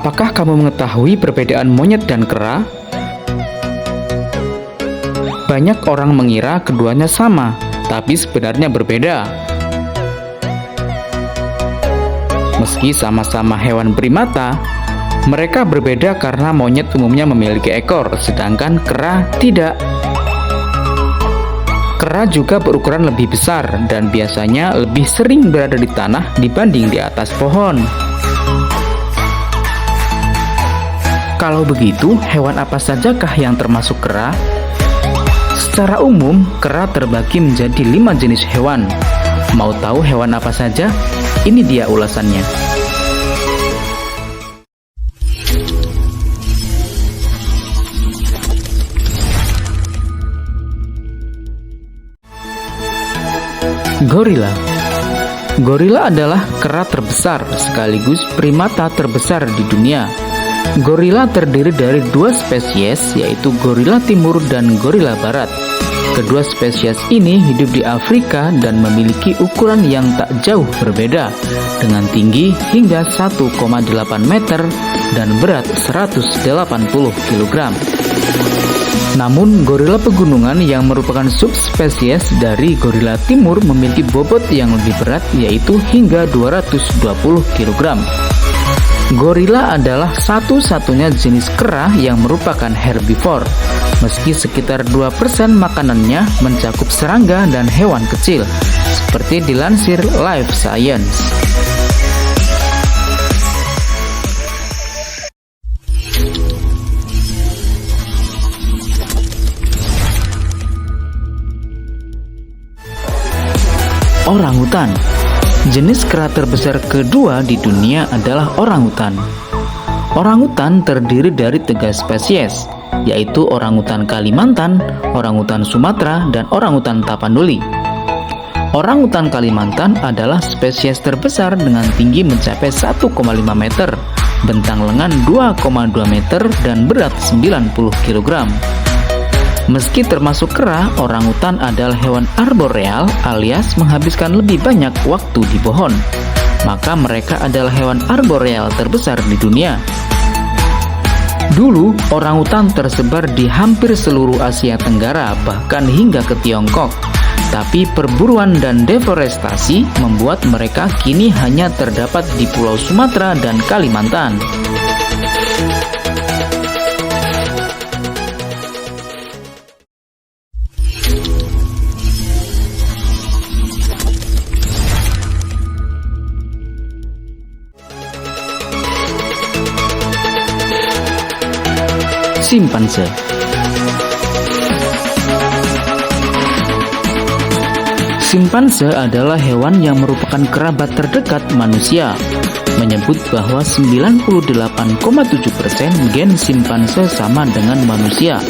Apakah kamu mengetahui perbedaan monyet dan kera? Banyak orang mengira keduanya sama, tapi sebenarnya berbeda. Meski sama-sama hewan primata, mereka berbeda karena monyet umumnya memiliki ekor, sedangkan kera tidak. Kera juga berukuran lebih besar dan biasanya lebih sering berada di tanah dibanding di atas pohon. Kalau begitu, hewan apa sajakah yang termasuk kera? Secara umum, kera terbagi menjadi 5 jenis hewan. Mau tahu hewan apa saja? Ini dia ulasannya. Gorila. Gorila adalah kera terbesar sekaligus primata terbesar di dunia. Gorila terdiri dari 2 spesies, yaitu gorila timur dan gorila barat. Kedua spesies ini hidup di Afrika dan memiliki ukuran yang tak jauh berbeda, dengan tinggi hingga 1,8 meter dan berat 180 kg. Namun, gorila pegunungan yang merupakan subspesies dari gorila timur memiliki bobot yang lebih berat, yaitu hingga 220 kg. Gorila adalah satu-satunya jenis kera yang merupakan herbivore, meski sekitar 2% makanannya mencakup serangga dan hewan kecil, seperti dilansir Life Science. Orangutan. Jenis kera terbesar kedua di dunia adalah orangutan. Orangutan terdiri dari 3 spesies, yaitu orangutan Kalimantan, orangutan Sumatera, dan orangutan Tapanuli. Orangutan Kalimantan adalah spesies terbesar dengan tinggi mencapai 1,5 meter, bentang lengan 2,2 meter, dan berat 90 kg. Meski termasuk kera, orangutan adalah hewan arboreal alias menghabiskan lebih banyak waktu di pohon. Maka mereka adalah hewan arboreal terbesar di dunia. Dulu, orangutan tersebar di hampir seluruh Asia Tenggara, bahkan hingga ke Tiongkok. Tapi perburuan dan deforestasi membuat mereka kini hanya terdapat di Pulau Sumatera dan Kalimantan. Simpanse. Simpanse adalah hewan yang merupakan kerabat terdekat manusia. Menyebut bahwa 98,7% gen simpanse sama dengan manusia.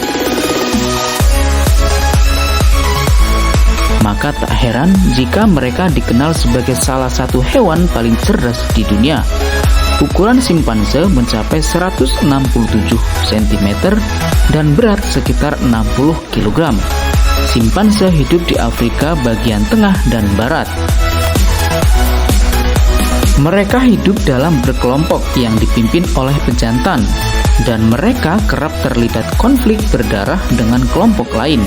Maka tak heran jika mereka dikenal sebagai salah satu hewan paling cerdas di dunia. Ukuran simpanse mencapai 167 cm dan berat sekitar 60 kg. Simpanse hidup di Afrika bagian tengah dan barat. Mereka hidup dalam berkelompok yang dipimpin oleh pejantan, dan mereka kerap terlibat konflik berdarah dengan kelompok lain,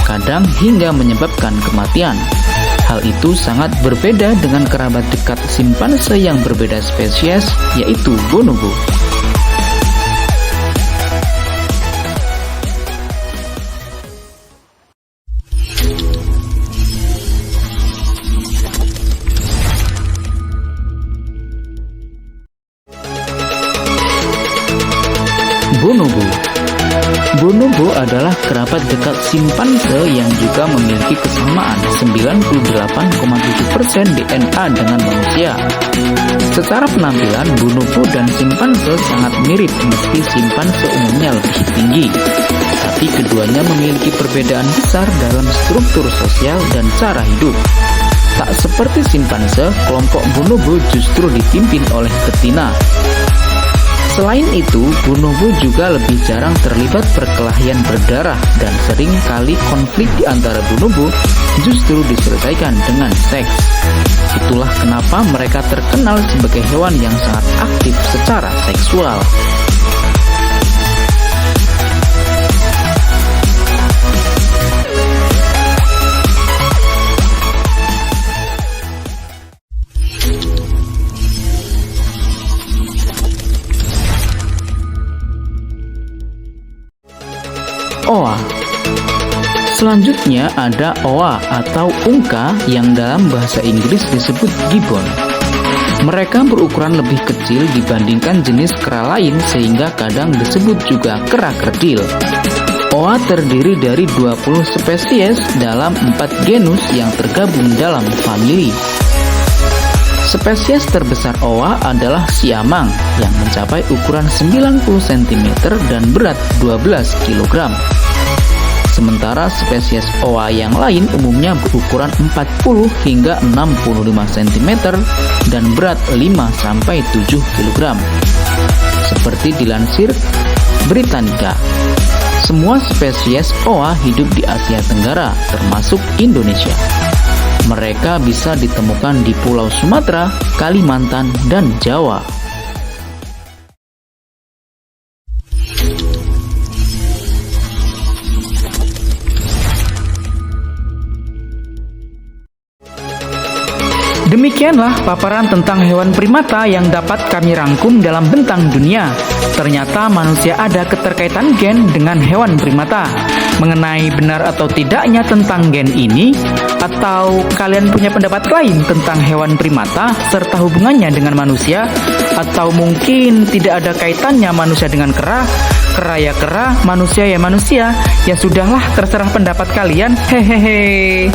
kadang hingga menyebabkan kematian. Hal itu sangat berbeda dengan kerabat dekat simpanse yang berbeda spesies, yaitu bonobo. Bonobo. Bonobo adalah kerabat dekat simpanse yang juga memiliki kesamaan 98,7% DNA dengan manusia. Secara penampilan, bonobo dan simpanse sangat mirip meski simpanse umumnya lebih tinggi. Tapi keduanya memiliki perbedaan besar dalam struktur sosial dan cara hidup. Tak seperti simpanse, kelompok bonobo justru dipimpin oleh betina. Selain itu, bonobo juga lebih jarang terlibat perkelahian berdarah dan sering kali konflik di antara bonobo justru diselesaikan dengan seks. Itulah kenapa mereka terkenal sebagai hewan yang sangat aktif secara seksual. Oa. Selanjutnya ada oa atau ungka yang dalam bahasa Inggris disebut gibbon. Mereka berukuran lebih kecil dibandingkan jenis kera lain sehingga kadang disebut juga kera kerdil. Oa terdiri dari 20 spesies dalam 4 genus yang tergabung dalam famili. Spesies terbesar oa adalah siamang yang mencapai ukuran 90 cm dan berat 12 kg. Sementara spesies oa yang lain umumnya berukuran 40 hingga 65 cm dan berat 5-7 kg. Seperti dilansir Britannica, semua spesies oa hidup di Asia Tenggara termasuk Indonesia. Mereka bisa ditemukan di Pulau Sumatera, Kalimantan, dan Jawa. Demikianlah paparan tentang hewan primata yang dapat kami rangkum dalam Bentang Dunia. Ternyata manusia ada keterkaitan gen dengan hewan primata. Mengenai benar atau tidaknya tentang gen ini, atau kalian punya pendapat lain tentang hewan primata serta hubungannya dengan manusia, atau mungkin tidak ada kaitannya manusia dengan kera, kera ya kera, manusia ya manusia, ya sudahlah terserah pendapat kalian. Hehehe.